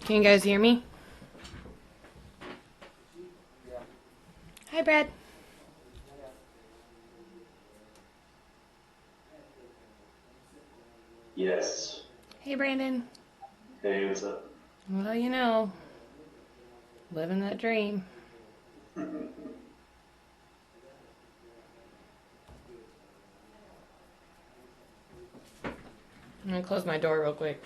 Can you guys hear me? Hi, Brad. Yes. Hey, Brandon. Hey, what's up? Well, you know, living that dream. I'm gonna close my door real quick.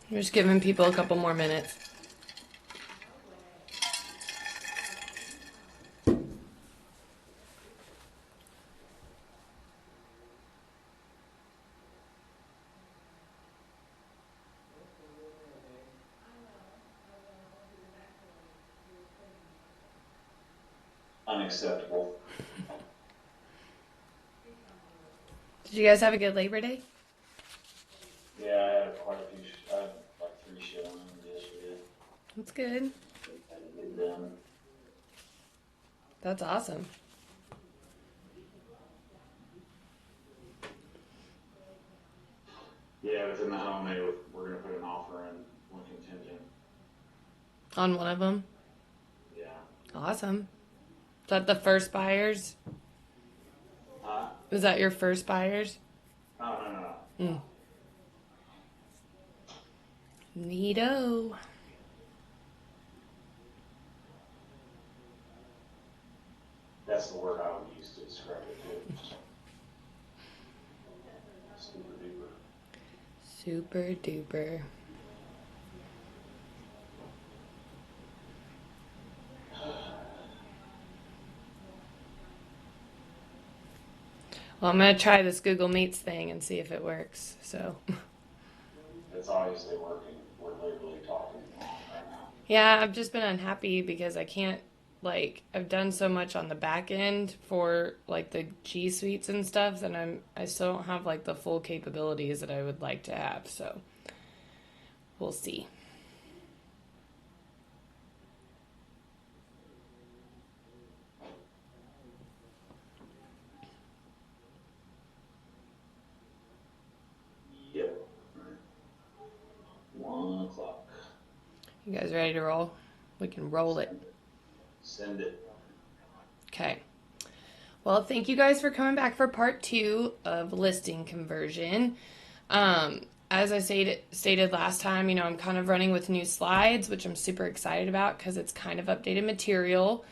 I'm just giving people a couple more minutes. Unacceptable. Did you guys have a good Labor Day? Yeah, I had quite a few. I had like 3 showings yesterday. That's good. Had to get done. That's awesome. Yeah, within the home, we're going to put an offer in one contingent. On one of them? Yeah. Awesome. Is that the first buyers? Huh? Is that your first buyers? Oh, no. Neato. That's the word I would use to describe it too. Super duper. Super duper. Well, I'm gonna try this Google Meets thing and see if it works. So. It's obviously working. We're literally talking right now. Yeah, I've just been unhappy because I can't I've done so much on the back end for like the G Suites and stuff that I still don't have like the full capabilities that I would like to have. So we'll see. Yep. 1 o'clock. You guys ready to roll? We can roll it. Send it. Okay. Well, thank you guys for coming back for part 2 of listing conversion. As I stated last time, I'm kind of running with new slides, which I'm super excited about because it's kind of updated material.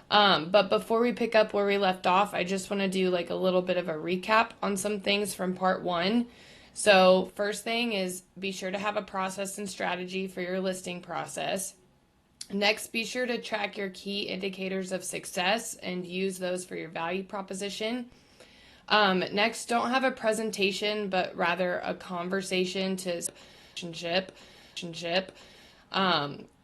But before we pick up where we left off, I just want to do like a little bit of a recap on some things from part 1. So first thing is be sure to have a process and strategy for your listing process. Next, be sure to track your key indicators of success and use those for your value proposition. Next, don't have a presentation, but rather a conversation to relationship.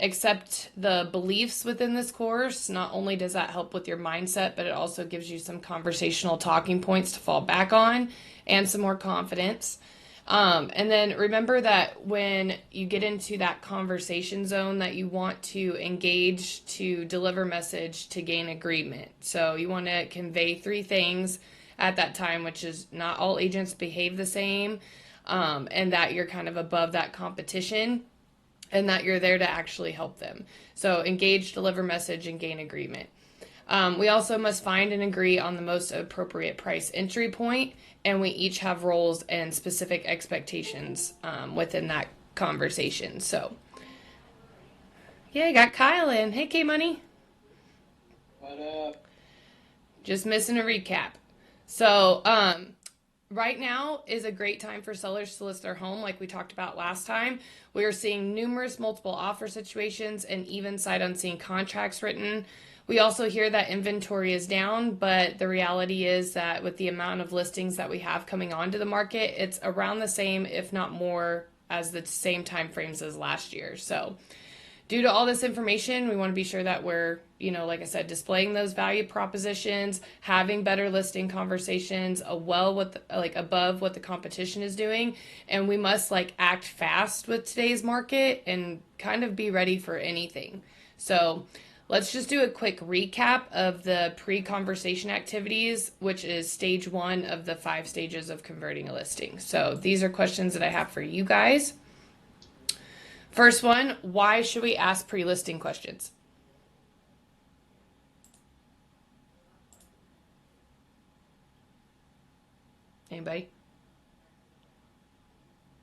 Accept the beliefs within this course. Not only does that help with your mindset, but it also gives you some conversational talking points to fall back on and some more confidence. And then remember that when you get into that conversation zone that you want to engage to deliver message to gain agreement. So you want to convey 3 things at that time, which is not all agents behave the same, and that you're kind of above that competition. and that you're there to actually help them. So engage, deliver message, and gain agreement. We also must find and agree on the most appropriate price entry point, and we each have roles and specific expectations within that conversation. So, yeah, I got Kyle in. Hey, K-Money. What up? Just missing a recap. So, right now is a great time for sellers to list their home, like we talked about last time. We are seeing numerous multiple offer situations and even sight unseen contracts written. We also hear that inventory is down, but the reality is that with the amount of listings that we have coming onto the market, it's around the same, if not more, as the same time frames as last year. So, due to all this information, we want to be sure that we're, like I said, displaying those value propositions, having better listing conversations, above what the competition is doing, and we must act fast with today's market and kind of be ready for anything. So, let's just do a quick recap of the pre-conversation activities, which is stage 1 of the 5 stages of converting a listing. So, these are questions that I have for you guys. First one, why should we ask pre-listing questions? Anybody?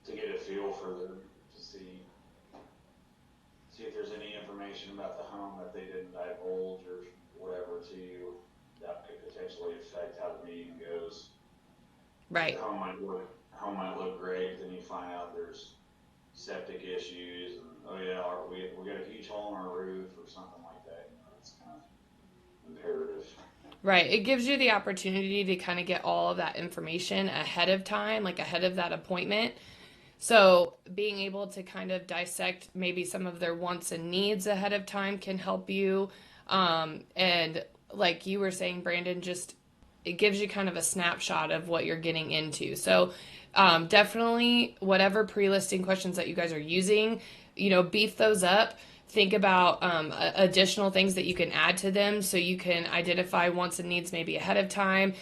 To get a feel for to see if there's any information about the home that they didn't divulge or whatever to you that could potentially affect how the meeting goes. Right. The home might look great, then you find out there's septic issues, and we got a huge hole in our roof or something like that. It's kind of imperative. Right. It gives you the opportunity to kind of get all of that information ahead of time, ahead of that appointment. So being able to kind of dissect maybe some of their wants and needs ahead of time can help you. And like you were saying, Brandon, it gives you kind of a snapshot of what you're getting into. So definitely whatever pre-listing questions that you guys are using, beef those up. Think about additional things that you can add to them so you can identify wants and needs maybe ahead of time.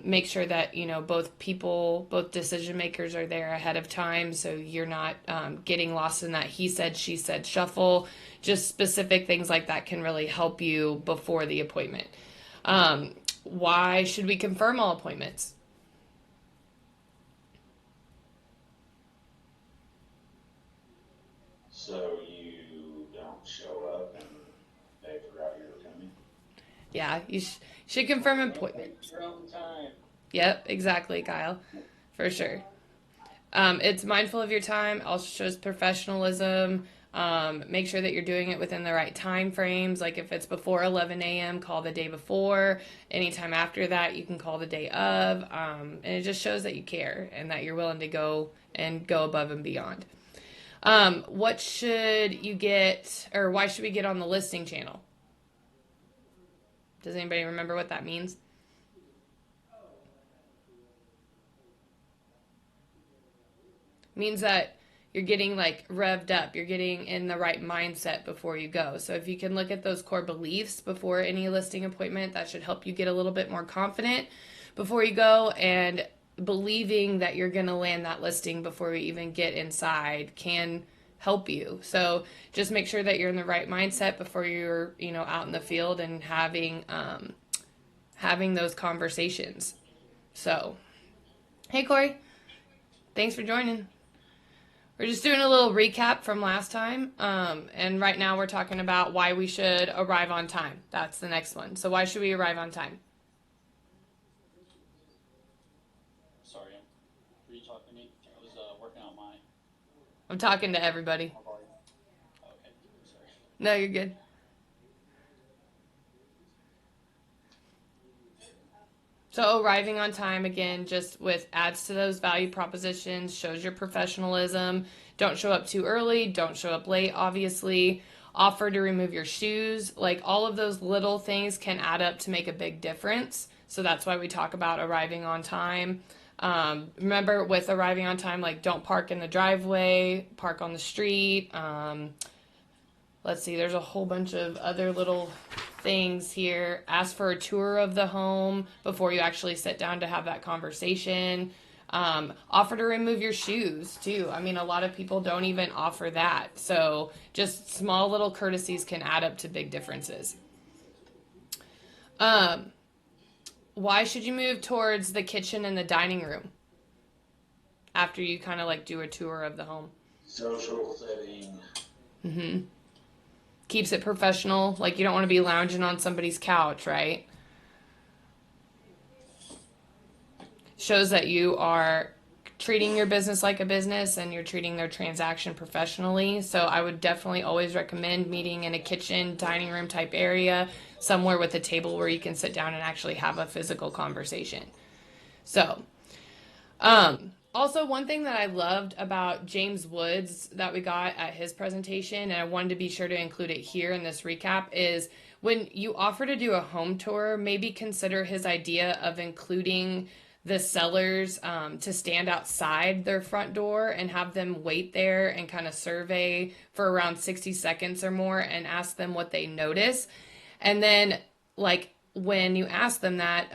Make sure that, both decision makers are there ahead of time so you're not getting lost in that he said, she said shuffle. Just specific things like that can really help you before the appointment. Why should we confirm all appointments? So you don't show up and they forgot you were coming? Yeah, you should confirm appointments. Your own time. Yep, exactly, Kyle. For sure. It's mindful of your time, also shows professionalism. Make sure that you're doing it within the right time frames. Like if it's before 11 a.m., call the day before. Anytime after that, you can call the day of. And it just shows that you care and that you're willing to go above and beyond. What should you get, or why should we get on the listing channel? Does anybody remember what that means? Means that you're getting revved up. You're getting in the right mindset before you go. So if you can look at those core beliefs before any listing appointment, that should help you get a little bit more confident before you go, and believing that you're going to land that listing before we even get inside can help you. So just make sure that you're in the right mindset before you're, out in the field and having those conversations. So, hey Corey, thanks for joining. We're just doing a little recap from last time. And right now we're talking about why we should arrive on time. That's the next one. So why should we arrive on time? Sorry, were you talking to me? I was working on mine. I'm talking to everybody. Okay, sorry. No, you're good. So arriving on time, again, just adds to those value propositions, shows your professionalism. Don't show up too early. Don't show up late, obviously. Offer to remove your shoes. All of those little things can add up to make a big difference. So that's why we talk about arriving on time. Remember, with arriving on time, don't park in the driveway, park on the street. Let's see, there's a whole bunch of other little things here. Ask for a tour of the home before you actually sit down to have that conversation. Offer to remove your shoes too. I mean, a lot of people don't even offer that. So just small little courtesies can add up to big differences. Why should you move towards the kitchen and the dining room after you kind of like do a tour of the home? Social setting. Mm-hmm. Keeps it professional. Like you don't want to be lounging on somebody's couch, right? Shows that you are treating your business like a business and you're treating their transaction professionally. So I would definitely always recommend meeting in a kitchen, dining room type area, somewhere with a table where you can sit down and actually have a physical conversation. So, also, one thing that I loved about James Woods that we got at his presentation, and I wanted to be sure to include it here in this recap, is when you offer to do a home tour, maybe consider his idea of including the sellers to stand outside their front door and have them wait there and kind of survey for around 60 seconds or more and ask them what they notice. And then, like, when you ask them that,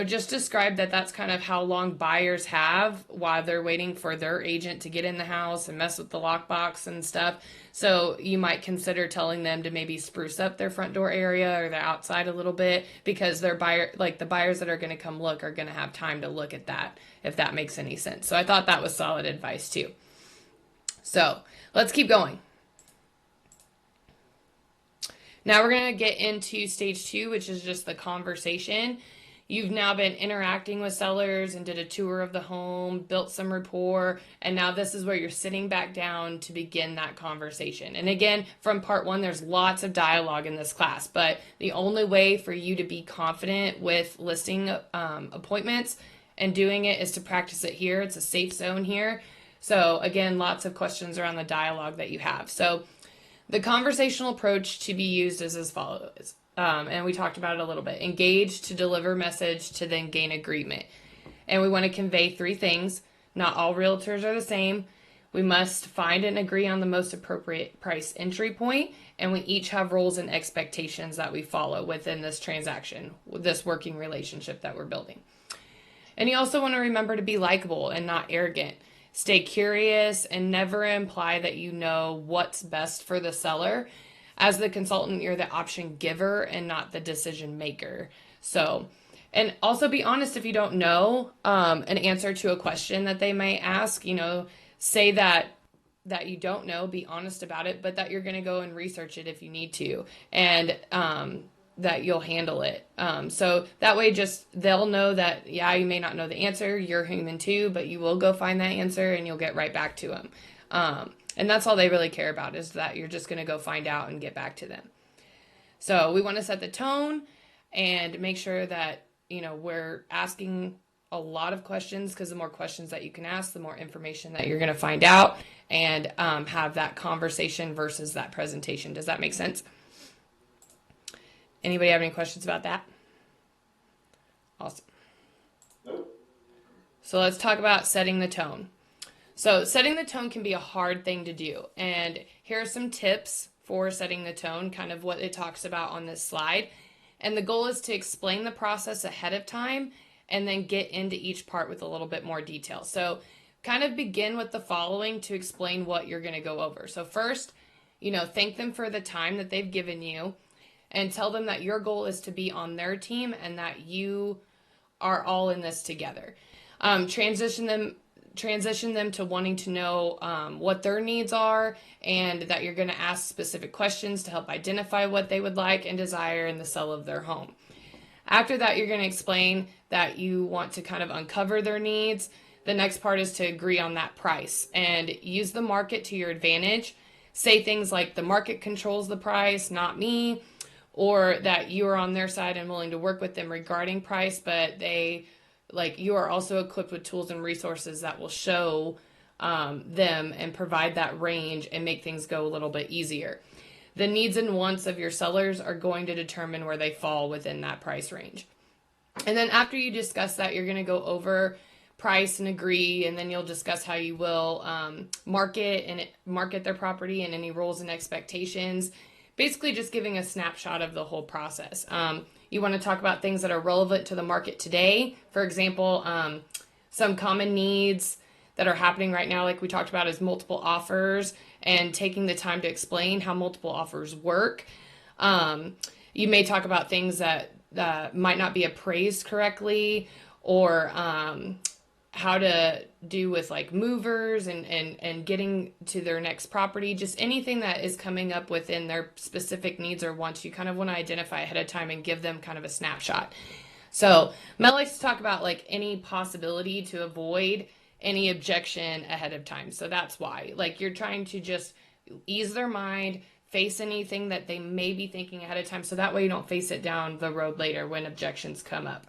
just describe that that's kind of how long buyers have while they're waiting for their agent to get in the house and mess with the lockbox and stuff. So you might consider telling them to maybe spruce up their front door area or the outside a little bit because the buyers that are going to come look are going to have time to look at that, if that makes any sense. So I thought that was solid advice too. So let's keep going. Now we're going to get into stage 2, which is just the conversation. You've now been interacting with sellers and did a tour of the home, built some rapport, and now this is where you're sitting back down to begin that conversation. And again, from part 1, there's lots of dialogue in this class, but the only way for you to be confident with listing appointments and doing it is to practice it here. It's a safe zone here. So again, lots of questions around the dialogue that you have. So the conversational approach to be used is as follows, and we talked about it a little bit. Engage to deliver message to then gain agreement. And we want to convey 3 things. Not all realtors are the same. We must find and agree on the most appropriate price entry point, and we each have roles and expectations that we follow within this transaction, this working relationship that we're building. And you also want to remember to be likable and not arrogant. Stay curious and never imply that you know what's best for the seller. As the consultant, you're the option giver and not the decision maker. So, and also be honest if you don't know an answer to a question that they may ask. Say that you don't know, be honest about it, but that you're going to go and research it if you need to, and that you'll handle it. So that way they'll know that, yeah, you may not know the answer. You're human too, but you will go find that answer and you'll get right back to them. And that's all they really care about, is that you're just going to go find out and get back to them. So we want to set the tone and make sure that, we're asking a lot of questions, because the more questions that you can ask, the more information that you're going to find out, and have that conversation versus that presentation. Does that make sense? Anybody have any questions about that? Awesome. Nope. So let's talk about setting the tone. So setting the tone can be a hard thing to do. And here are some tips for setting the tone, kind of what it talks about on this slide. And the goal is to explain the process ahead of time and then get into each part with a little bit more detail. So kind of begin with the following to explain what you're going to go over. So first, thank them for the time that they've given you, and tell them that your goal is to be on their team and that you are all in this together. Transition them to wanting to know what their needs are, and that you're going to ask specific questions to help identify what they would like and desire in the sale of their home. After that, you're going to explain that you want to kind of uncover their needs. The next part is to agree on that price and use the market to your advantage. Say things like, the market controls the price, not me. Or that you are on their side and willing to work with them regarding price, but you are also equipped with tools and resources that will show them and provide that range and make things go a little bit easier. The needs and wants of your sellers are going to determine where they fall within that price range. And then after you discuss that, you're going to go over price and agree, and then you'll discuss how you will market their property and any rules and expectations. Basically just giving a snapshot of the whole process. You want to talk about things that are relevant to the market today. For example, Some common needs that are happening right now, like we talked about, is multiple offers and taking the time to explain how multiple offers work. Um, you may talk about things that might not be appraised correctly, or how to do with like movers and getting to their next property, just anything that is coming up within their specific needs or wants. You kind of want to identify ahead of time and give them kind of a snapshot. So Mel likes to talk about like any possibility to avoid any objection ahead of time. So that's why, like, you're trying to just ease their mind, face anything that they may be thinking ahead of time, so that way you don't face it down the road later when objections come up.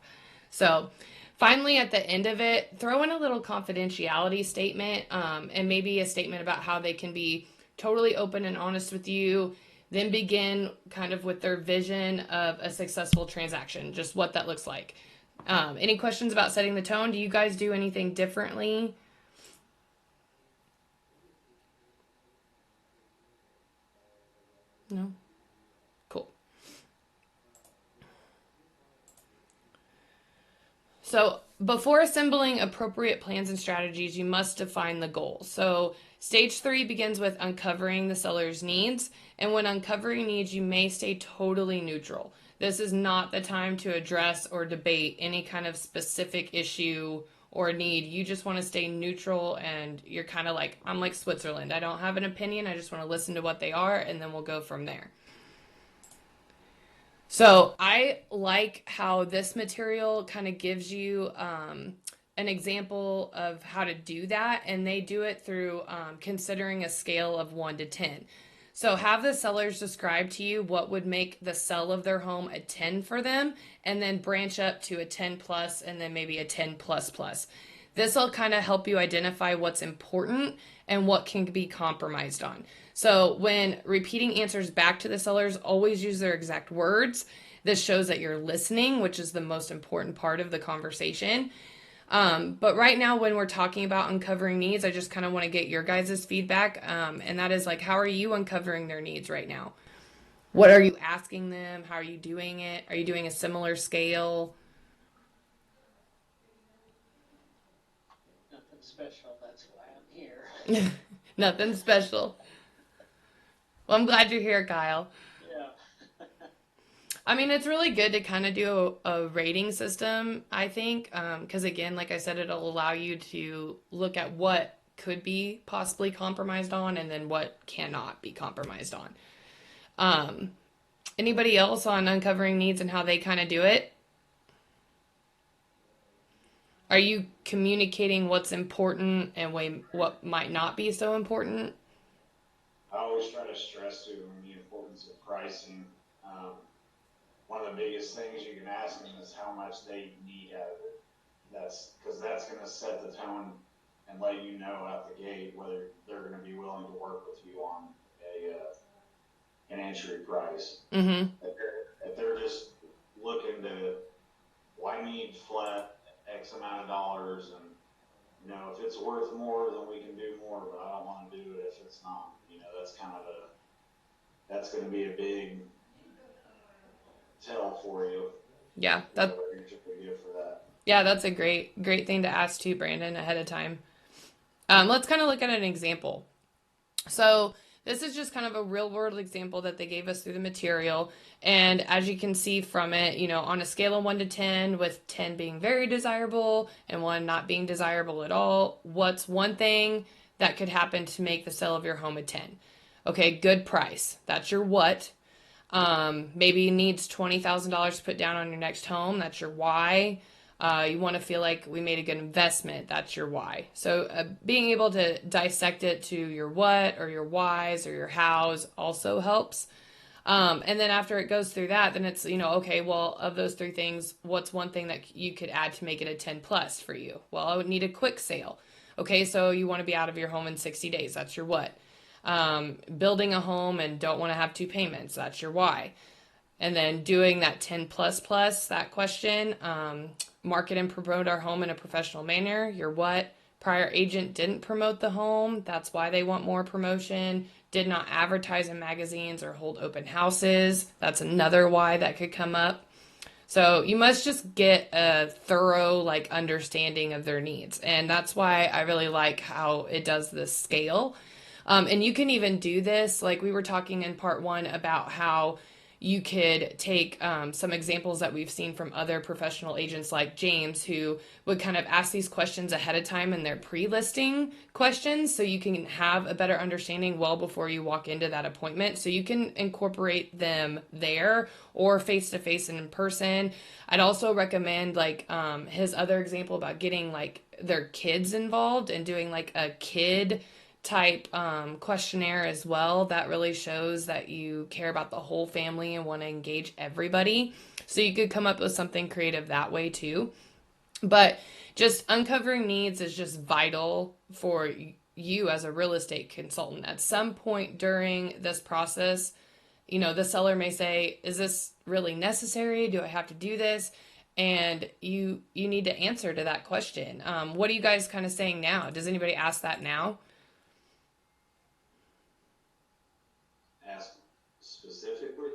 So finally, at the end of it, throw in a little confidentiality statement, and maybe a statement about how they can be totally open and honest with you. Then begin kind of with their vision of a successful transaction, just what that looks like. Any questions about setting the tone? Do you guys do anything differently? No? Cool. So before assembling appropriate plans and strategies, you must define the goal. So stage 3 begins with uncovering the seller's needs. And when uncovering needs, you may stay totally neutral. This is not the time to address or debate any kind of specific issue or need. You just want to stay neutral, and you're kind of like, I'm like Switzerland. I don't have an opinion. I just want to listen to what they are, and then we'll go from there. So I like how this material kind of gives you an example of how to do that, and they do it through considering a scale of 1 to 10. So have the sellers describe to you what would make the sell of their home a 10 for them, and then branch up to a 10 plus, and then maybe a 10 plus plus. This will kind of help you identify what's important and what can be compromised on. So when repeating answers back to the sellers, always use their exact words. This shows that you're listening, which is the most important part of the conversation. But right now, when we're talking about uncovering needs, I just kind of want to get your guys' feedback. And that is like, how are you uncovering their needs right now? What are you asking them? How are you doing it? Are you doing a similar scale? Nothing special. That's why I'm here. Nothing special. Well, I'm glad you're here, Kyle. Yeah. I mean, it's really good to kind of do a rating system, I think, because again, like I said, it'll allow you to look at what could be possibly compromised on and then what cannot be compromised on. Um, Anybody else on uncovering needs and how they kind of do it? Are you communicating what's important and what might not be so important? I always try to stress to them the importance of pricing. One of the biggest things you can ask them is how much they need out of it. That's because that's going to set the tone and let you know out the gate whether they're going to be willing to work with you on an entry price. Mm-hmm. If they're just looking to, well, I need flat X amount of dollars, and if it's worth more, then we can do more, but I don't want to do it if it's not. That's going to be a big tell for you. Yeah, that you should give for that. Yeah, that's a great thing to ask too, Brandon, ahead of time. Let's kind of look at an example. So this is just kind of a real world example that they gave us through the material. And as you can see from it, on a scale of 1 to 10, with 10 being very desirable and 1 not being desirable at all, what's one thing that could happen to make the sale of your home a 10? Okay, good price. That's your what. Maybe needs $20,000 to put down on your next home. That's your why. You want to feel like we made a good investment. That's your why. So being able to dissect it to your what or your whys or your hows also helps. And then after it goes through that, then it's, okay, well, of those 3 things, what's one thing that you could add to make it a 10 plus for you? Well, I would need a quick sale. Okay, so you want to be out of your home in 60 days. That's your what. Building a home and don't want to have 2 payments. That's your why. And then doing that 10 plus, that question, market and promote our home in a professional manner. Your what? Prior agent didn't promote the home. That's why they want more promotion. Did not advertise in magazines or hold open houses. That's another why that could come up. So you must just get a thorough like understanding of their needs. And that's why I really like how it does this scale. And you can even do this, like we were talking in part one about how you could take some examples that we've seen from other professional agents like James, who would kind of ask these questions ahead of time in their pre-listing questions so you can have a better understanding well before you walk into that appointment. So you can incorporate them there or face to face and in person. I'd also recommend like his other example about getting like their kids involved and doing like a kid type questionnaire as well. That really shows that you care about the whole family and want to engage everybody. So you could come up with something creative that way too. But just uncovering needs is just vital for you as a real estate consultant. At some point during this process, the seller may say, is this really necessary? Do I have to do this? And you need to answer to that question. What are you guys kind of saying now? Does anybody ask that now? Ask specifically.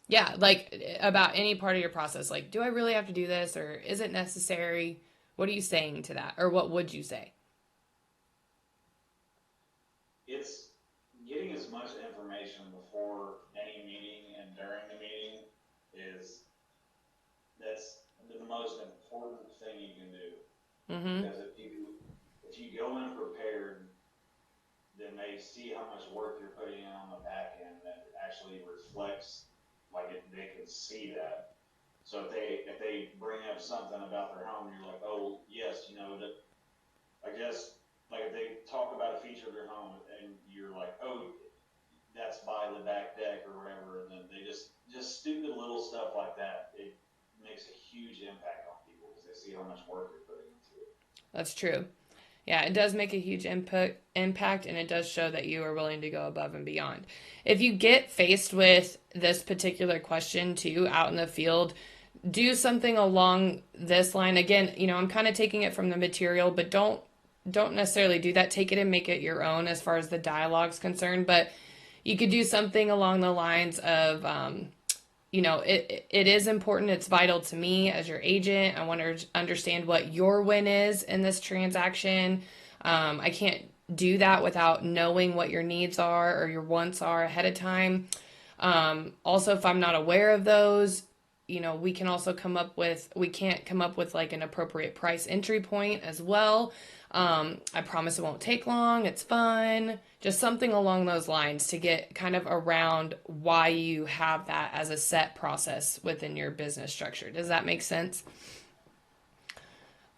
Yeah, like about any part of your process. Like, do I really have to do this or is it necessary? What are you saying to that? Or what would you say? It's getting as much information before any meeting and during the meeting is that's the most important thing you can do. Mm-hmm. Because if you go in prepared, then they see how much work you're putting in on the back end that actually reflects, like they can see that. So if they bring up something about their home, you're like, oh yes, I guess like if they talk about a feature of their home and you're like, oh, that's by the back deck or whatever, and then they just stupid little stuff like that. It makes a huge impact on people because they see how much work you're putting into it. That's true. Yeah, it does make a huge impact, and it does show that you are willing to go above and beyond. If you get faced with this particular question too out in the field, do something along this line. Again, I'm kind of taking it from the material, but don't necessarily do that. Take it and make it your own as far as the dialogue's concerned. But you could do something along the lines of, it is important. It's vital to me as your agent. I want to understand what your win is in this transaction. I can't do that without knowing what your needs are or your wants are ahead of time. Also, if I'm not aware of those, we can also we can't come up with like an appropriate price entry point as well. I promise it won't take long. It's fun. Just something along those lines to get kind of around why you have that as a set process within your business structure. Does that make sense?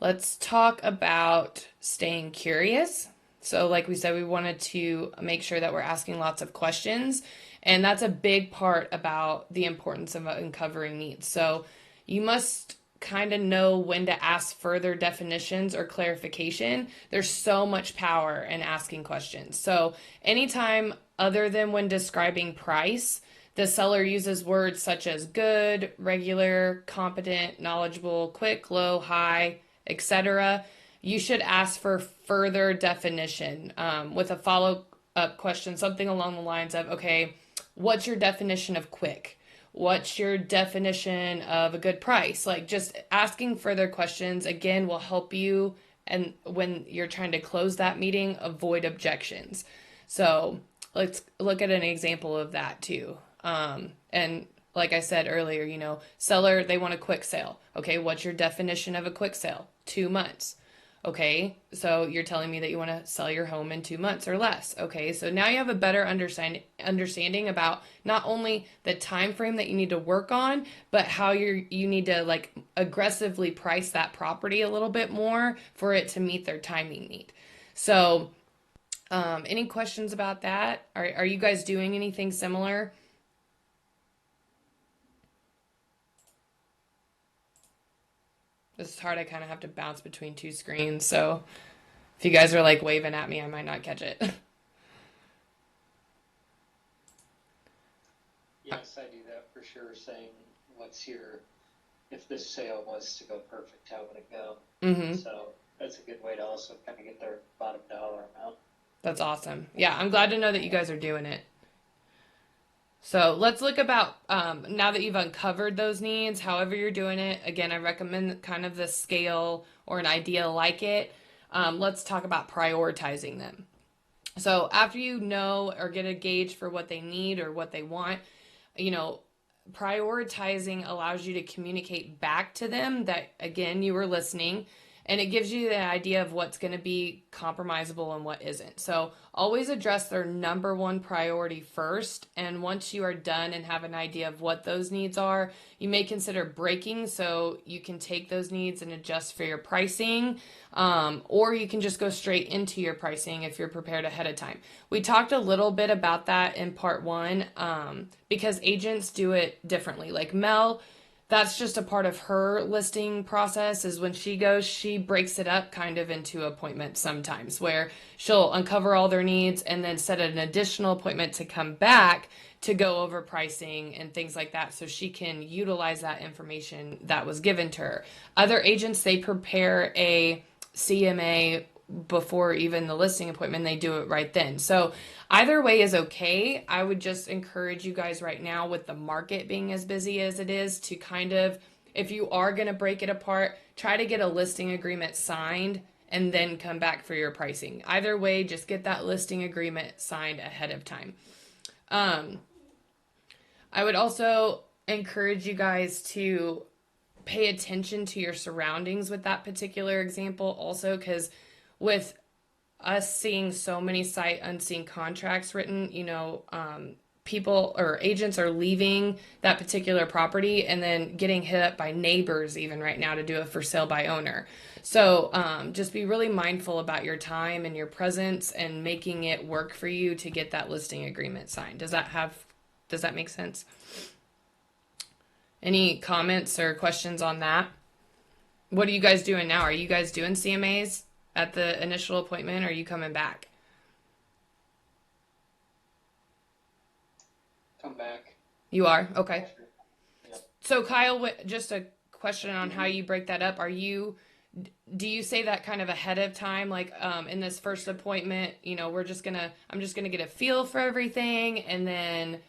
Let's talk about staying curious. So, like we said, we wanted to make sure that we're asking lots of questions. And that's a big part about the importance of uncovering needs. So, you must kind of know when to ask further definitions or clarification. There's so much power in asking questions. So, anytime other than when describing price, the seller uses words such as good, regular, competent, knowledgeable, quick, low, high, etc., you should ask for further definition with a follow up question, something along the lines of, okay, what's your definition of quick? What's your definition of a good price? Like just asking further questions again will help you. And when you're trying to close that meeting, avoid objections. So let's look at an example of that too. And like I said earlier, seller, they want a quick sale. Okay, what's your definition of a quick sale? 2 months. Okay, so you're telling me that you want to sell your home in 2 months or less. Okay, so now you have a better understanding about not only the time frame that you need to work on, but how you need to like aggressively price that property a little bit more for it to meet their timing need. So, any questions about that? Are you guys doing anything similar? This is hard. I kind of have to bounce between two screens. So if you guys are like waving at me, I might not catch it. Yes, I do that for sure. Saying, if this sale was to go perfect, how would it go? Mm-hmm. So that's a good way to also kind of get their bottom dollar amount. That's awesome. Yeah, I'm glad to know that you guys are doing it. So let's look about now that you've uncovered those needs, however you're doing it. Again, I recommend kind of the scale or an idea like it. Let's talk about prioritizing them. So after you know or get a gauge for what they need or what they want, you know, prioritizing allows you to communicate back to them that, again, you were listening, and it gives you the idea of what's going to be compromisable and what isn't. So always address their number one priority first. And once you are done and have an idea of what those needs are, you may consider breaking so you can take those needs and adjust for your pricing. Or you can just go straight into your pricing if you're prepared ahead of time. We talked a little bit about that in part one because agents do it differently. Like Mel, that's just a part of her listing process is when she goes, she breaks it up kind of into appointments sometimes where she'll uncover all their needs and then set an additional appointment to come back to go over pricing and things like that so she can utilize that information that was given to her. Other agents, they prepare a CMA before even the listing appointment, they do it right then. So either way is okay. I would just encourage you guys right now with the market being as busy as it is to kind of, if you are going to break it apart, try to get a listing agreement signed and then come back for your pricing. Either way, just get that listing agreement signed ahead of time. I would also encourage you guys to pay attention to your surroundings with that particular example also, because with us seeing so many sight unseen contracts written, people or agents are leaving that particular property and then getting hit up by neighbors even right now to do a for sale by owner. So just be really mindful about your time and your presence and making it work for you to get that listing agreement signed. Does that make sense? Any comments or questions on that? What are you guys doing now? Are you guys doing CMAs at the initial appointment, or are you coming back? Come back. You are? Okay. Yep. So Kyle, just a question on how you break that up. Do you say that kind of ahead of time, like in this first appointment, I'm just gonna get a feel for everything, and then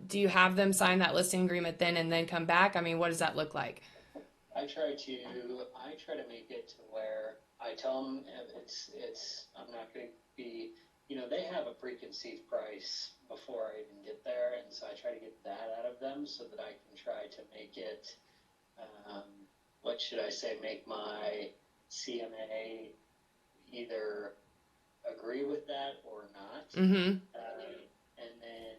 do you have them sign that listing agreement then and then come back? I mean, what does that look like? I try to make it to where I tell them I'm not going to be, they have a preconceived price before I even get there. And so I try to get that out of them so that I can try to make it, make my CMA either agree with that or not. Mm-hmm. And then,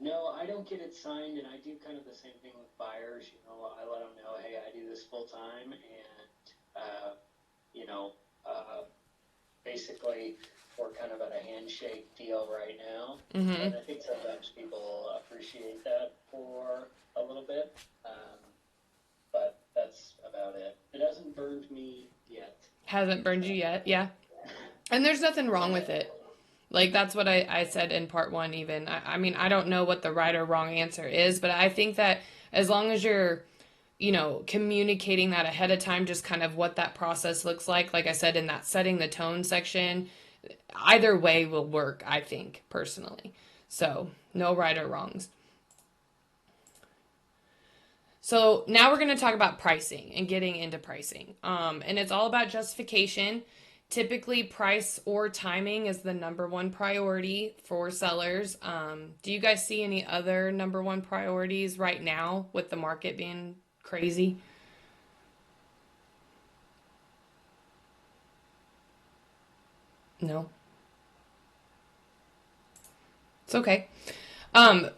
no, I don't get it signed, and I do kind of the same thing with buyers. I let them know, hey, I do this full time, and basically we're kind of at a handshake deal right now. Mm-hmm. And I think sometimes people appreciate that for a little bit, but that's about it. It hasn't burned me yet. Hasn't burned you yet, yeah. And there's nothing wrong with it. Like, that's what I said in part one even. I mean, I don't know what the right or wrong answer is, but I think that as long as you're, communicating that ahead of time, just kind of what that process looks like I said, in that setting the tone section, either way will work, I think, personally. So, no right or wrongs. So now we're going to talk about pricing and getting into pricing. And it's all about justification. Typically, price or timing is the number one priority for sellers. Do you guys see any other number one priorities right now with the market being crazy? No? It's okay.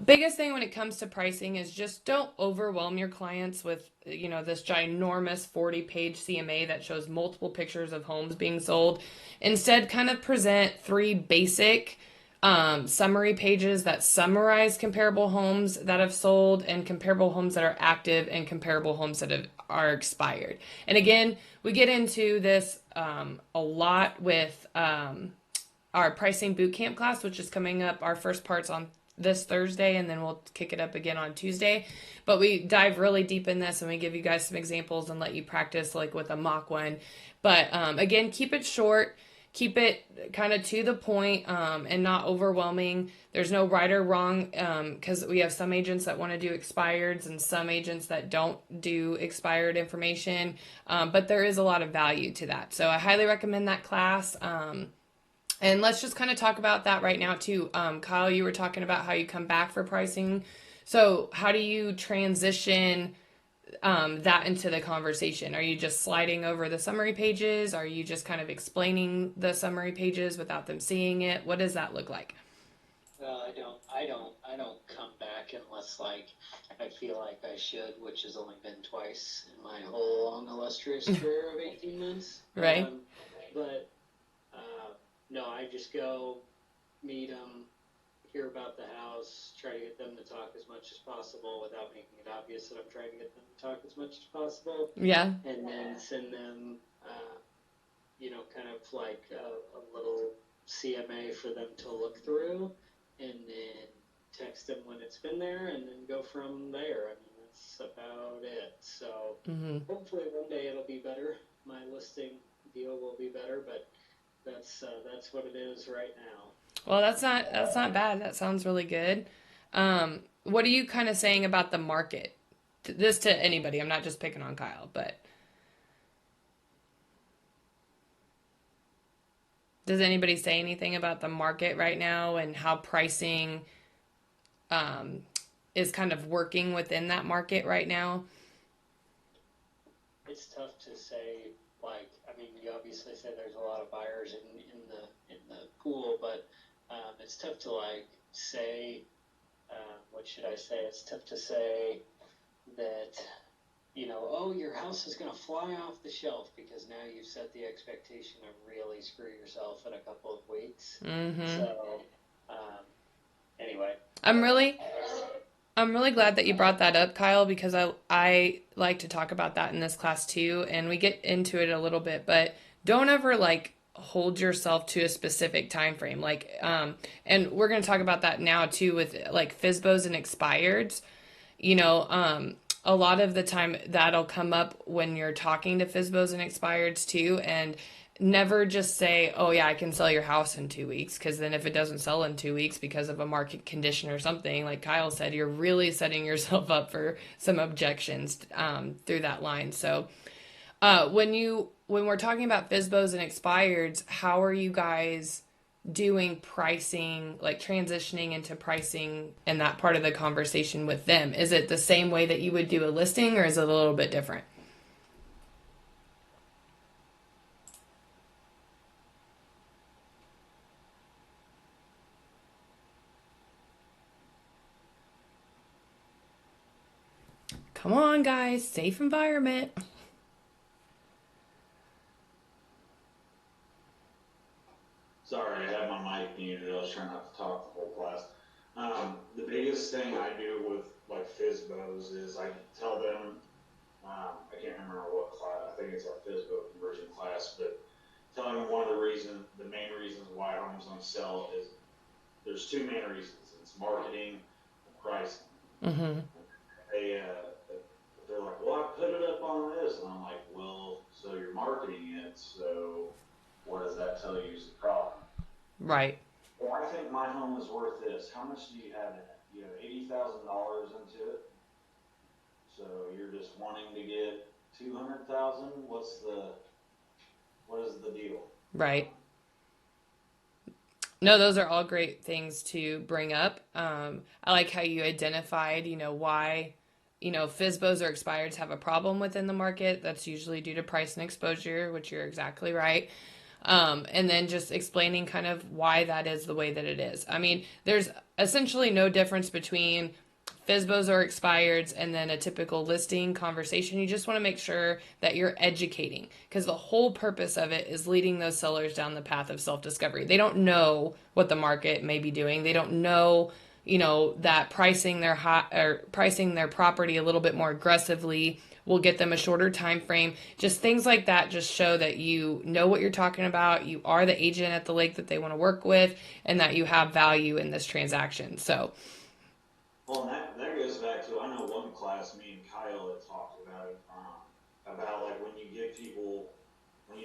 Biggest thing when it comes to pricing is just don't overwhelm your clients with, this ginormous 40-page CMA that shows multiple pictures of homes being sold. Instead, kind of present 3 basic summary pages that summarize comparable homes that have sold and comparable homes that are active and comparable homes that are expired. And again, we get into this a lot with our pricing bootcamp class, which is coming up. Our first part's on this Thursday, and then we'll kick it up again on Tuesday. But we dive really deep in this, and we give you guys some examples and let you practice like with a mock one. But again, keep it short. keep it kind of to the point, and not overwhelming. There's no right or wrong, because we have some agents that want to do expireds and some agents that don't do expired information. But there is a lot of value to that. So I highly recommend that class. And let's just kind of talk about that right now too. Kyle, you were talking about how you come back for pricing. So how do you transition that into the conversation? Are you just sliding over the summary pages? Are you just kind of explaining the summary pages without them seeing it? What does that look like? Well, I don't come back unless like I feel like I should, which has only been twice in my whole long illustrious career of 18 months. Right? But no, I just go meet them, hear about the house, try to get them to talk as much as possible without making it obvious that I'm trying to get them to talk as much as possible, Yeah. and then send them, kind of like a little CMA for them to look through, and then text them when it's been there, and then go from there. I mean, that's about it. So hopefully one day it'll be better. My listing deal will be better, but that's what it is right now. Well, that's not bad. That sounds really good. What are you kind of saying about the market? This to anybody. I'm not just picking on Kyle, but does anybody say anything about the market right now and how pricing is kind of working within that market right now? It's tough to say. Like, I mean, you obviously say there's a lot of buyers in the pool, but it's tough to like say. What should I say? It's tough to say that oh, your house is going to fly off the shelf because now you've set the expectation of really screw yourself in a couple of weeks. So, anyway, I'm really I'm really glad that you brought that up, Kyle, because I like to talk about that in this class too, and we get into it a little bit, but don't ever like hold yourself to a specific time frame. Like and we're going to talk about that now too with like FSBOs and expireds. A lot of the time that'll come up when you're talking to FSBOs and expireds too, and never just say, oh yeah, I can sell your house in 2 weeks, because then if it doesn't sell in 2 weeks because of a market condition or something, like Kyle said, you're really setting yourself up for some objections through that line. So when we're talking about FSBOs and expireds, how are you guys doing pricing, like transitioning into pricing and that part of the conversation with them? Is it the same way that you would do a listing, or is it a little bit different? Come on, guys, safe environment. Sorry, I had my mic muted. I was trying not to talk the whole class. The biggest thing I do with like FSBOs is I tell them, I can't remember what class, I think it's our FSBO conversion class, but telling them one of the main reasons why homes don't sell is there's two main reasons. It's marketing and pricing. Mm-hmm. They're like, well, I put it up on this, and I'm like, well, so you're marketing it, so what does that tell you is the problem? Right. Well, I think my home is worth this. How much do you have in it? You have $80,000 into it, so you're just wanting to get 200,000. What is the deal? Right. No, those are all great things to bring up. I like how you identified, why, FSBOs or expireds have a problem within the market. That's usually due to price and exposure, which you're exactly right. And then just explaining kind of why that is the way that it is. I mean, there's essentially no difference between FSBOs or expireds and then a typical listing conversation. You just want to make sure that you're educating, because the whole purpose of it is leading those sellers down the path of self-discovery. They don't know what the market may be doing. They don't know, that pricing their property a little bit more aggressively will get them a shorter time frame. Just things like that just show that you know what you're talking about. You are the agent at the lake that they want to work with, and that you have value in this transaction. So, well, that goes back to, I know one class me and Kyle had talked about it, about like when you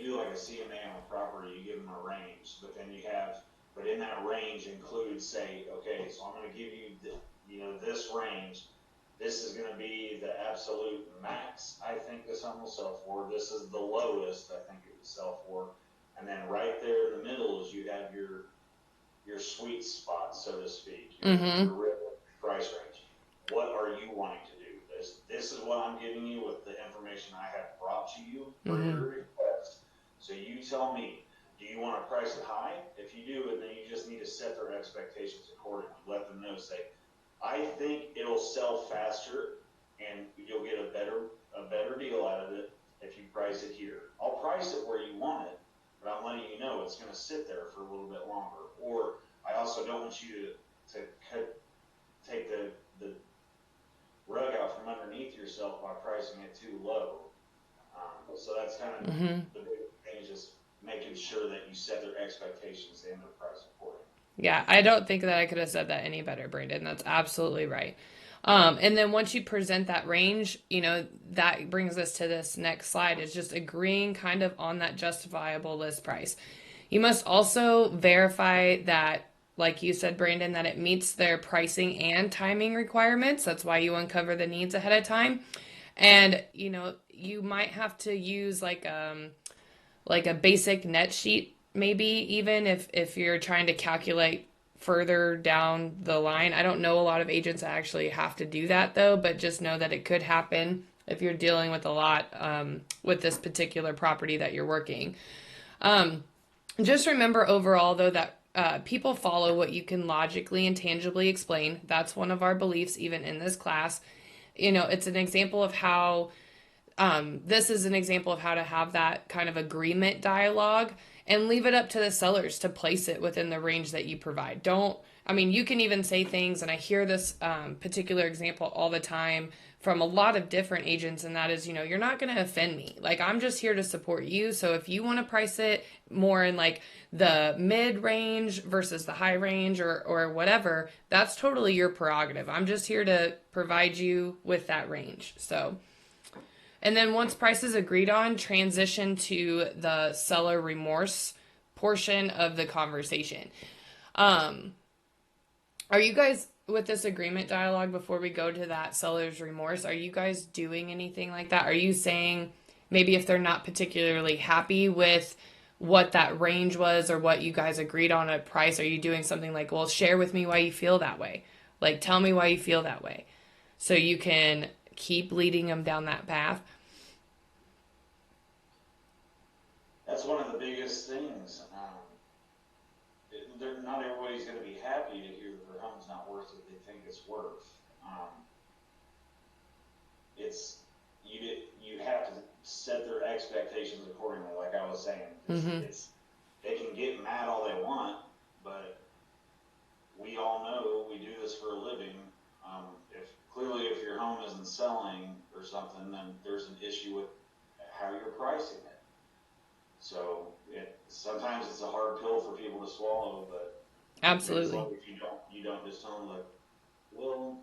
do like a CMA on a property, you give them a range, but then but in that range includes, say, okay, so I'm going to give you, this range. This is going to be the absolute max I think this home will sell for. This is the lowest I think it would sell for. And then right there in the middle is you have your sweet spot, so to speak, your real price range. What are you wanting to do? This is what I'm giving you with the information I have brought to you for your request. So you tell me, do you want to price it high? If you do, then you just need to set their expectations accordingly. Let them know, say, I think it'll sell faster and you'll get a better deal out of it if you price it here. I'll price it where you want it, but I'm letting you know it's going to sit there for a little bit longer. Or I also don't want you to take the rug out from underneath yourself by pricing it too low. So that's kind of the big thing, is just making sure that you set their expectations and their price accordingly. Yeah, I don't think that I could have said that any better, Brandon. That's absolutely right. And then once you present that range, that brings us to this next slide, is just agreeing kind of on that justifiable list price. You must also verify that, like you said, Brandon, that it meets their pricing and timing requirements. That's why you uncover the needs ahead of time. And, you might have to use like a basic net sheet, maybe even if you're trying to calculate further down the line. I don't know a lot of agents that actually have to do that though, but just know that it could happen if you're dealing with a lot with this particular property that you're working. Just remember overall though that people follow what you can logically and tangibly explain. That's one of our beliefs even in this class. It's an example of how this is an example of how to have that kind of agreement dialogue, and leave it up to the sellers to place it within the range that you provide. You can even say things, and I hear this particular example all the time from a lot of different agents, and that is, you're not going to offend me. Like, I'm just here to support you. So if you want to price it more in like the mid range versus the high range or whatever, that's totally your prerogative. I'm just here to provide you with that range. So, and then once price is agreed on, transition to the seller remorse portion of the conversation. Are you guys, with this agreement dialogue, before we go to that seller's remorse, are you guys doing anything like that? Are you saying maybe if they're not particularly happy with what that range was or what you guys agreed on at price, are you doing something like, well, share with me why you feel that way? Like, tell me why you feel that way. So you can keep leading them down that path. That's one of the biggest things. Not everybody's going to be happy to hear that their home's not worth what they think it's worth. You have to set their expectations accordingly. Like I was saying, they can get mad all they want, but we all know we do this for a living. If your home isn't selling or something, then there's an issue with how you're pricing it. So sometimes it's a hard pill for people to swallow, but absolutely, if you don't just tell them like, well,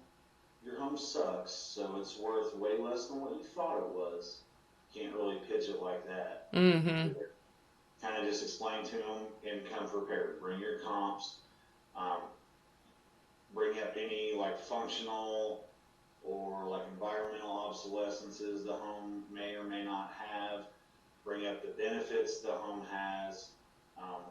your home sucks, so it's worth way less than what you thought it was. Can't really pitch it like that. Kind of just explain to them and come prepared. Bring your comps. Bring up any like functional or like environmental obsolescences the home may or may not have. Bring up the benefits the home has,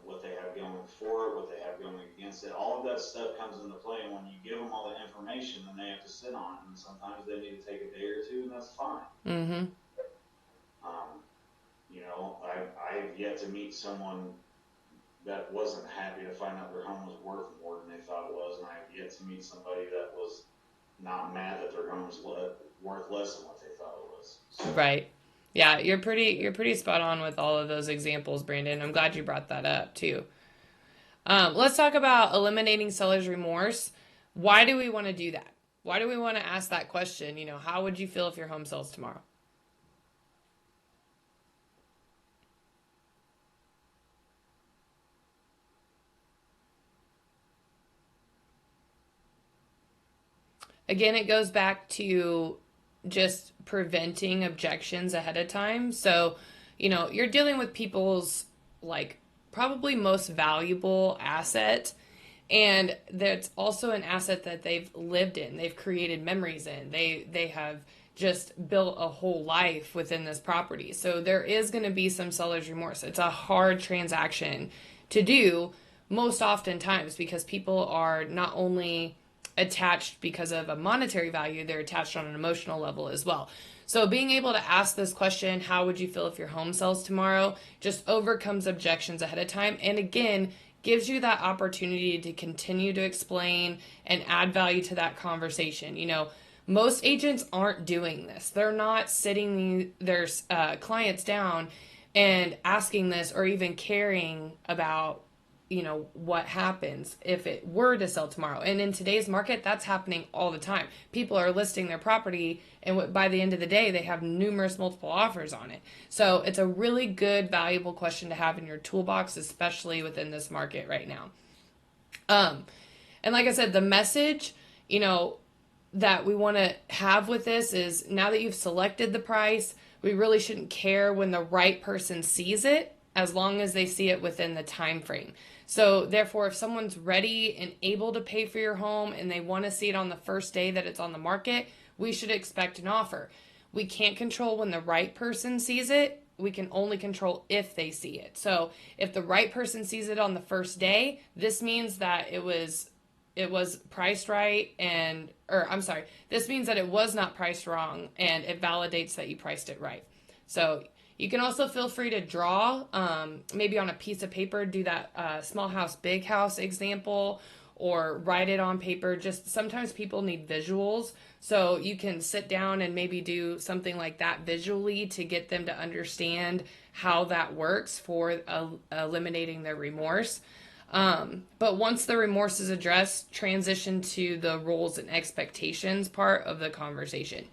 what they have going for it, what they have going against it. All of that stuff comes into play, and when you give them all the information, then they have to sit on it, and sometimes they need to take a day or two, and that's fine. I've yet to meet someone that wasn't happy to find out their home was worth more than they thought it was, and I've yet to meet somebody that was not mad that their home was worth less than what they thought it was. So, right. Yeah, you're pretty spot on with all of those examples, Brandon. I'm glad you brought that up too. Let's talk about eliminating seller's remorse. Why do we want to do that? Why do we want to ask that question? How would you feel if your home sells tomorrow? Again, it goes back to just preventing objections ahead of time. So you're dealing with people's like probably most valuable asset. And that's also an asset that they've lived in. They've created memories in. They have just built a whole life within this property. So there is going to be some seller's remorse. It's a hard transaction to do most oftentimes because people are not only attached because of a monetary value, they're attached on an emotional level as well. So being able to ask this question, how would you feel if your home sells tomorrow, just overcomes objections ahead of time. And again, gives you that opportunity to continue to explain and add value to that conversation. Most agents aren't doing this. They're not sitting their clients down and asking this or even caring about, what happens if it were to sell tomorrow. And in today's market, that's happening all the time. People are listing their property, and by the end of the day, they have numerous multiple offers on it. So it's a really good, valuable question to have in your toolbox, especially within this market right now. And like I said, the message, that we want to have with this is now that you've selected the price, we really shouldn't care when the right person sees it, as long as they see it within the time frame. So therefore, if someone's ready and able to pay for your home and they want to see it on the first day that it's on the market, we should expect an offer. We can't control when the right person sees it. We can only control if they see it. So if the right person sees it on the first day, this means that it was priced right this means that it was not priced wrong, and it validates that you priced it right. So you can also feel free to draw, maybe on a piece of paper, do that small house, big house example, or write it on paper. Just sometimes people need visuals. So you can sit down and maybe do something like that visually to get them to understand how that works for eliminating their remorse. But once the remorse is addressed, transition to the roles and expectations part of the conversation,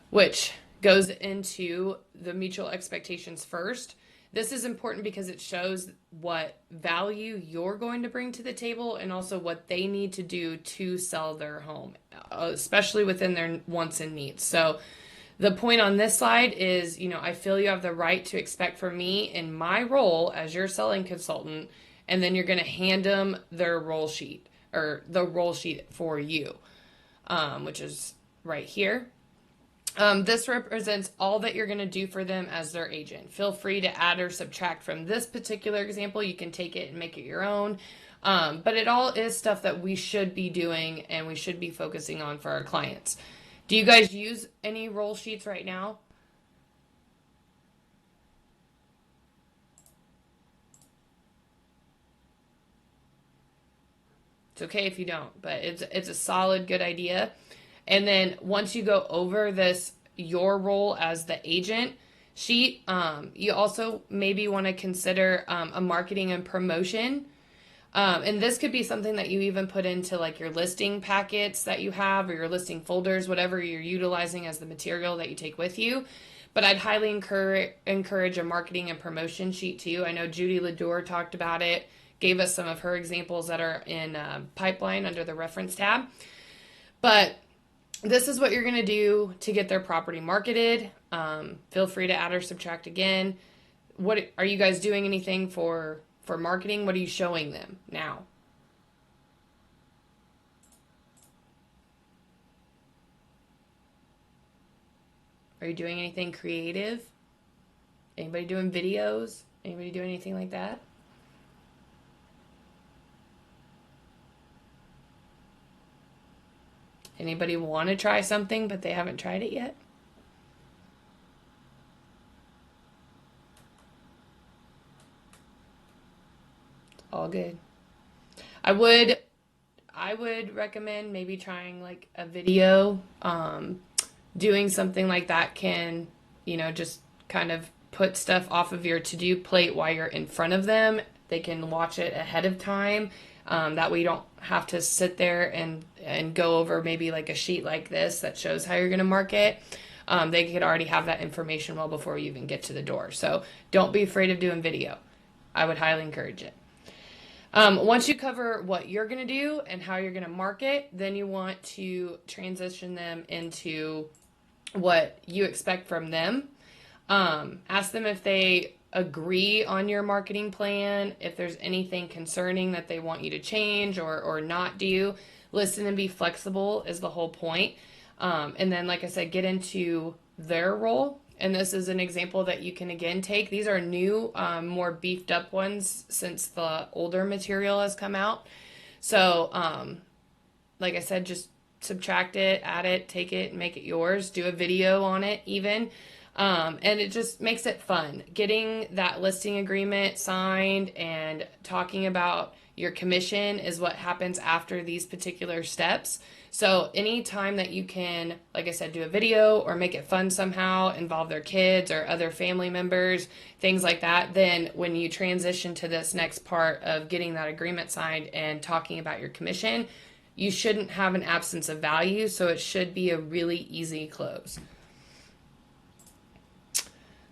which goes into the mutual expectations first. This is important because it shows what value you're going to bring to the table and also what they need to do to sell their home, especially within their wants and needs. So the point on this slide is, I feel you have the right to expect from me in my role as your selling consultant, and then you're going to hand them their roll sheet, or the roll sheet for you, which is right here. This represents all that you're going to do for them as their agent. Feel free to add or subtract from this particular example. You can take it and make it your own. But it all is stuff that we should be doing and we should be focusing on for our clients. Do you guys use any roll sheets right now? It's okay if you don't, but it's a solid, good idea. And then once you go over this, your role as the agent sheet, you also maybe want to consider a marketing and promotion. And this could be something that you even put into like your listing packets that you have, or your listing folders, whatever you're utilizing as the material that you take with you. But I'd highly encourage a marketing and promotion sheet too. I know Judy Lador talked about it, gave us some of her examples that are in pipeline under the reference tab. But this is what you're going to do to get their property marketed. Feel free to add or subtract again. What are you guys doing anything for marketing? What are you showing them now? Are you doing anything creative? Anybody doing videos? Anybody doing anything like that? Anybody want to try something but they haven't tried it yet? All good. I would recommend maybe trying like a video. Doing something like that can, just kind of put stuff off of your to-do plate while you're in front of them. They can watch it ahead of time. That way you don't have to sit there and go over maybe like a sheet like this that shows how you're going to market. They could already have that information well before you even get to the door. So don't be afraid of doing video. I would highly encourage it. Once you cover what you're going to do and how you're going to market, then you want to transition them into what you expect from them. Ask them if they agree on your marketing plan, if there's anything concerning that they want you to change or not do. Listen and be flexible is the whole point. And then, like I said, get into their role. And this is an example that you can again take. These are new, more beefed up ones since the older material has come out. So, like I said, just subtract it, add it, take it, make it yours. Do a video on it even. And it just makes it fun. Getting that listing agreement signed and talking about your commission is what happens after these particular steps. So anytime that you can, like I said, do a video or make it fun somehow, involve their kids or other family members, things like that, then when you transition to this next part of getting that agreement signed and talking about your commission, you shouldn't have an absence of value, so it should be a really easy close.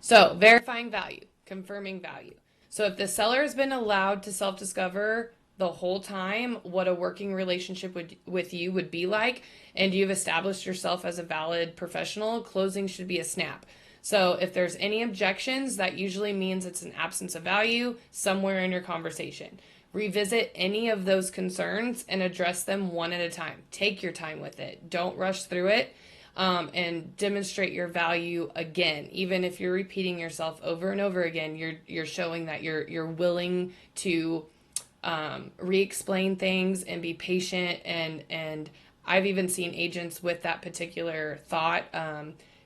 So, verifying value, confirming value. So, if the seller has been allowed to self-discover the whole time what a working relationship with you would be like, and you've established yourself as a valid professional, closing should be a snap. So, if there's any objections, that usually means it's an absence of value somewhere in your conversation. Revisit any of those concerns and address them one at a time. Take your time with it. Don't rush through it. And demonstrate your value again. Even if you're repeating yourself over and over again, you're showing that you're willing to re-explain things and be patient. And I've even seen agents with that particular thought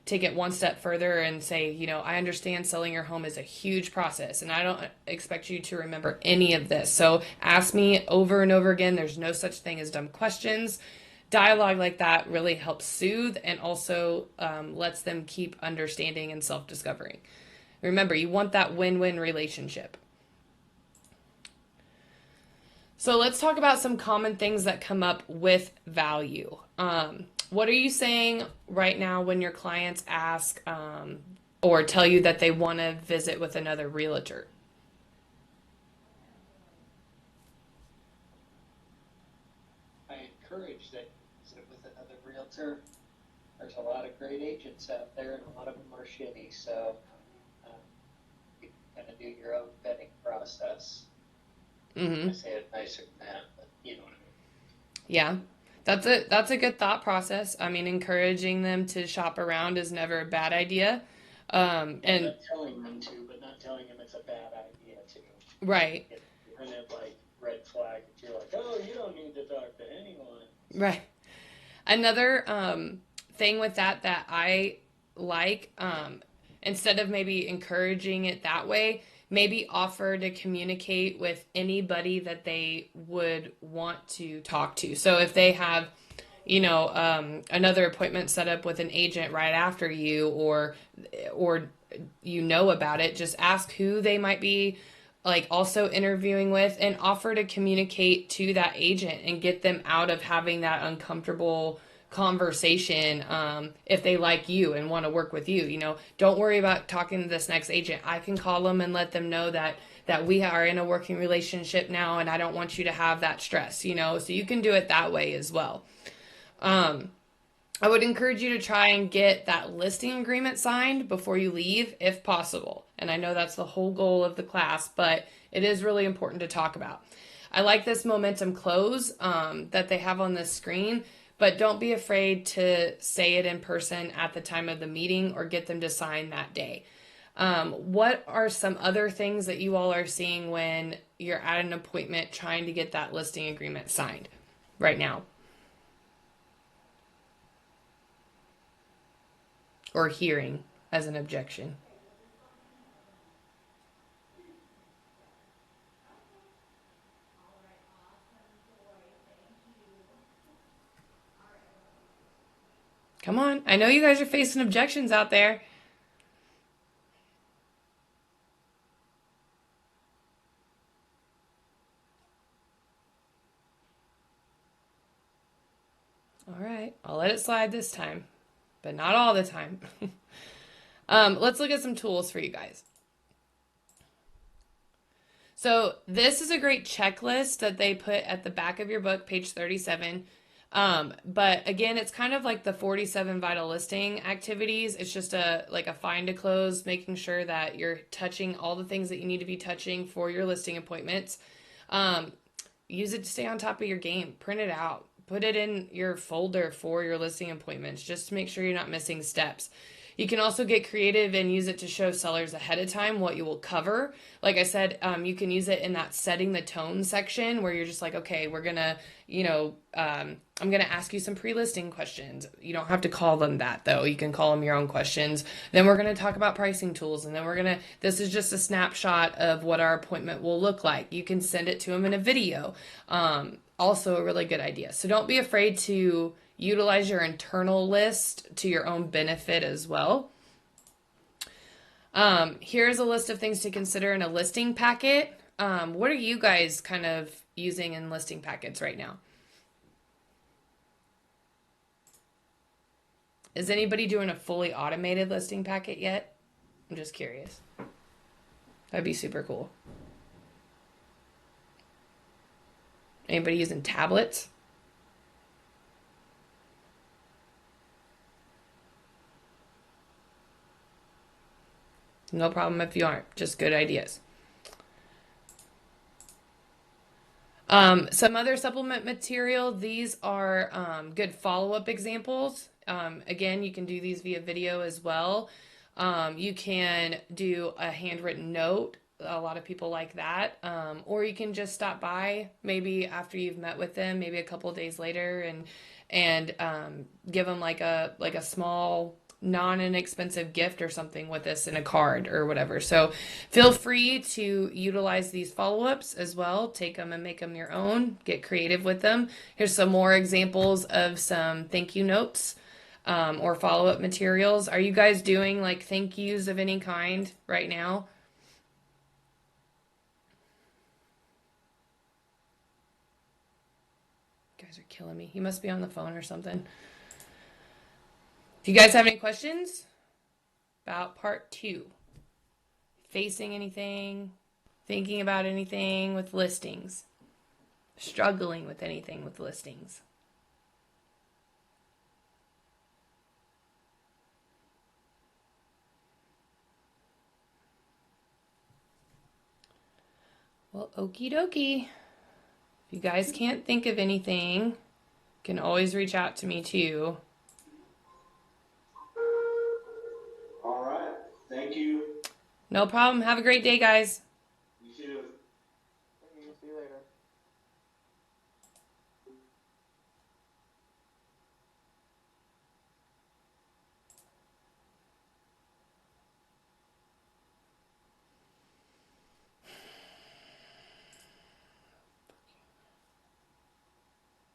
take it one step further and say, you know, I understand selling your home is a huge process, and I don't expect you to remember any of this. So ask me over and over again. There's no such thing as dumb questions. Dialogue like that really helps soothe and also lets them keep understanding and self-discovering. Remember, you want that win-win relationship. So let's talk about some common things that come up with value. What are you saying right now when your clients ask or tell you that they want to visit with another realtor? I encourage that you visit with another realtor. There's a lot of great agents out there, and a lot of them are shitty. So you kind of do your own vetting process. Mm-hmm. I say it nicer than that, but you know what I mean. Yeah. That's a good thought process. I mean, encouraging them to shop around is never a bad idea. And not telling them to, but not telling them it's a bad idea to. Right. It's kind of like red flag that you're like, oh, you don't need to talk to anyone. Right. Another thing with that I like, instead of maybe encouraging it that way, maybe offer to communicate with anybody that they would want to talk to. So if they have, you know, another appointment set up with an agent right after you, or you know about it, just ask who they might be like also interviewing with, and offer to communicate to that agent and get them out of having that uncomfortable conversation. If they like you and want to work with you, you know, don't worry about talking to this next agent. I can call them and let them know that we are in a working relationship now, and I don't want you to have that stress, you know. So you can do it that way as well. I would encourage you to try and get that listing agreement signed before you leave, if possible. And I know that's the whole goal of the class, but it is really important to talk about. I like this momentum close that they have on this screen, but don't be afraid to say it in person at the time of the meeting or get them to sign that day. What are some other things that you all are seeing when you're at an appointment trying to get that listing agreement signed right now? Or hearing as an objection? Come on. I know you guys are facing objections out there. All right. I'll let it slide this time, but not all the time. Let's look at some tools for you guys. So this is a great checklist that they put at the back of your book, page 37. But again, it's kind of like the 47 vital listing activities. It's just like a find to close, making sure that you're touching all the things that you need to be touching for your listing appointments. Um, Use it to stay on top of your game. Print it out. Put it in your folder for your listing appointments just to make sure you're not missing steps. You can also get creative and use it to show sellers ahead of time what you will cover. Like I said, you can use it in that setting the tone section where you're just like, okay, we're going to, I'm going to ask you some pre-listing questions. You don't have to call them that though. You can call them your own questions. Then we're going to talk about pricing tools. And then this is just a snapshot of what our appointment will look like. You can send it to them in a video. Also a really good idea. So don't be afraid to utilize your internal list to your own benefit as well. Here's a list of things to consider in a listing packet. What are you guys kind of using in listing packets right now? Is anybody doing a fully automated listing packet yet? I'm just curious. That'd be super cool. Anybody using tablets? No problem if you aren't. Just good ideas. Some other supplement material. These are good follow-up examples. Again, you can do these via video as well. You can do a handwritten note. A lot of people like that. Or you can just stop by maybe after you've met with them, maybe a couple of days later, and give them like a small non-inexpensive gift or something with this in a card or whatever. So feel free to utilize these follow-ups as well. Take them and make them your own. Get creative with them. Here's some more examples of some thank you notes or follow-up materials. Are you guys doing like thank yous of any kind right now? You guys are killing me. You must be on the phone or something. Do you guys have any questions about part 2? Facing anything, thinking about anything with listings, struggling with anything with listings? Well, okie dokie. If you guys can't think of anything, you can always reach out to me too. All right. Thank you. No problem. Have a great day, guys.